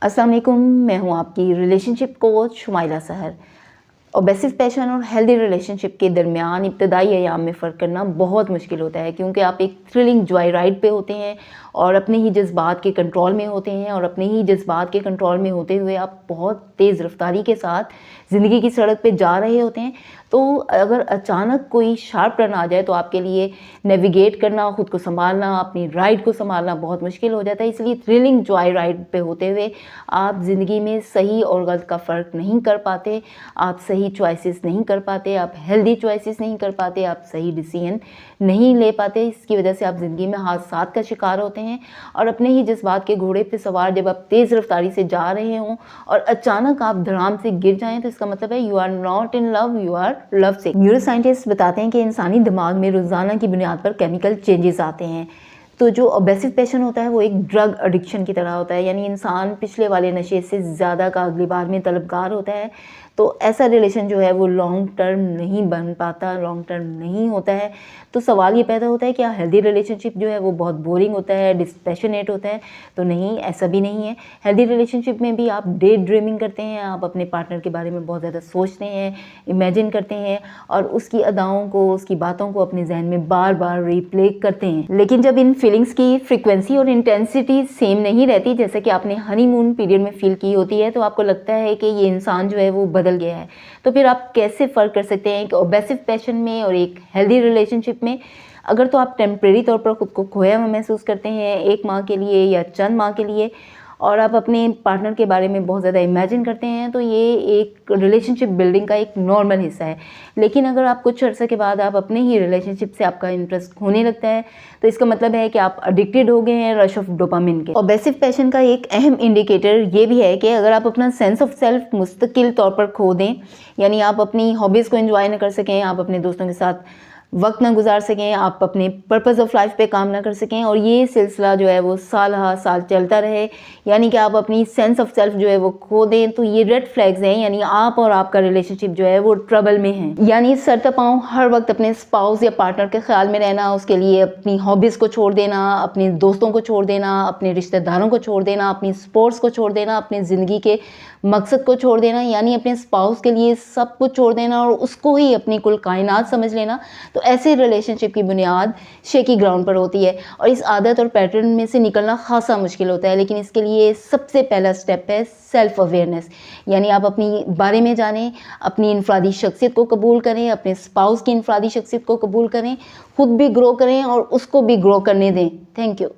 अस्सलाम वालेकुम, मैं हूँ आपकी रिलेशनशिप कोच शुमाइला सहर। ऑब्सेसिव पैशन और हेल्दी रिलेशनशिप के दरमियान इब्तदाई अयाम में फ़र्क करना बहुत मुश्किल होता है, क्योंकि आप एक थ्रिलिंग जॉय राइड पे होते हैं और अपने ही जज्बात के कंट्रोल में होते हैं, और अपने ही जज्बात के कंट्रोल में होते हुए आप बहुत तेज़ रफ्तारी के साथ ज़िंदगी की सड़क पे जा रहे होते हैं। तो अगर अचानक कोई शार्प टर्न आ जाए तो आपके लिए नेविगेट करना, ख़ुद को संभालना, अपनी राइड को संभालना बहुत मुश्किल हो जाता है। इसलिए थ्रिलिंग जॉय राइड पे होते हुए आप ज़िंदगी में सही और गलत का फ़र्क नहीं कर पाते, आप सही चॉइसेस नहीं कर पाते, आप हेल्दी चॉइसेस नहीं कर पाते, आप सही डिसीजन नहीं ले पाते। इसकी वजह से आप ज़िंदगी में हादसात का शिकार होते हैं, और अपने ही जज्बात के घोड़े पे सवार जब आप तेज़ रफ्तारी से जा रहे हों और अचानक आप धड़ाम से गिर जाएं, तो इसका मतलब है you are not in love, you are lovesick. Neuroscientist बताते हैं कि इंसानी दिमाग में रोज़ाना की बुनियाद पर केमिकल चेंजेस आते हैं। तो जो ऑब्सेसिव पैशन होता है वो एक ड्रग एडिक्शन की तरह होता है, यानी इंसान पिछले वाले नशे से ज़्यादा का अगली बार में तलबगार होता है। तो ऐसा रिलेशन जो है वो लॉन्ग टर्म नहीं बन पाता, लॉन्ग टर्म नहीं होता है। तो सवाल ये पैदा होता है कि हेल्दी रिलेशनशिप जो है वो बहुत बोरिंग होता है, डिस्पैशनेट होता है। तो नहीं, ऐसा भी नहीं है। हेल्दी रिलेशनशिप में भी आप डे ड्रीमिंग करते हैं, आप अपने पार्टनर के बारे में बहुत ज़्यादा सोचते हैं, इमेजिन करते हैं, और उसकी अदाओं को, उसकी बातों को अपने जहन में बार बार रिप्ले करते हैं। लेकिन जब इन फीलिंग्स की फ्रीक्वेंसी और इंटेंसिटी सेम नहीं रहती, जैसे कि आपने हनीमून पीरियड में फील की होती है, तो आपको लगता है कि ये इंसान जो है वो बदल गया है। तो फिर आप कैसे फ़र्क कर सकते हैं कि ऑब्सेसिव पैशन में और एक हेल्दी रिलेशनशिप में? अगर तो आप टेम्परेरी तौर पर खुद को खोया हुआ महसूस करते हैं 1 माह के लिए या चंद माह के लिए, और आप अपने पार्टनर के बारे में बहुत ज़्यादा इमेजिन करते हैं, तो ये एक रिलेशनशिप बिल्डिंग का एक नॉर्मल हिस्सा है। लेकिन अगर आप कुछ अर्से के बाद आप अपने ही रिलेशनशिप से आपका इंटरेस्ट खोने लगता है, तो इसका मतलब है कि आप एडिक्टेड हो गए हैं रश ऑफ डोपामिन के। ऑब्सेसिव पैशन का एक अहम इंडिकेटर ये भी है कि अगर आप अपना सेंस ऑफ सेल्फ मुस्तकिल तौर पर खो दें, यानी आप अपनी हॉबीज़ को एंजॉय न कर सकें, आप अपने दोस्तों के साथ वक्त ना गुजार सकें, आप अपने पर्पस ऑफ लाइफ पे काम ना कर सकें, और ये सिलसिला जो है वो साल हा साल चलता रहे, यानी कि आप अपनी सेंस ऑफ सेल्फ जो है वो खो दें, तो ये रेड फ्लैग्स हैं, यानी आप और आपका रिलेशनशिप जो है वो ट्रबल में है। यानी सर तपाँव हर वक्त अपने स्पाउस या पार्टनर के ख्याल में रहना, उसके लिए अपनी हॉबीज़ को छोड़ देना, अपने दोस्तों को छोड़ देना, अपने रिश्तेदारों को छोड़ देना, अपनी स्पोर्ट्स को छोड़ देना, अपनी ज़िंदगी के मकसद को छोड़ देना, यानी अपने स्पाउस के लिए सब कुछ छोड़ देना और उसको ही अपनी कुल कायनात समझ लेना। तो ऐसे रिलेशनशिप की बुनियाद शेकी ग्राउंड पर होती है, और इस आदत और पैटर्न में से निकलना खासा मुश्किल होता है। लेकिन इसके लिए सबसे पहला स्टेप है सेल्फ अवेयरनेस, यानी आप अपनी बारे में जानें, अपनी इनफरादी शख्सियत को कबूल करें, अपने स्पाउस की इनफरादी शख्सियत को कबूल करें, खुद भी ग्रो करें और उसको भी ग्रो करने दें। Thank you.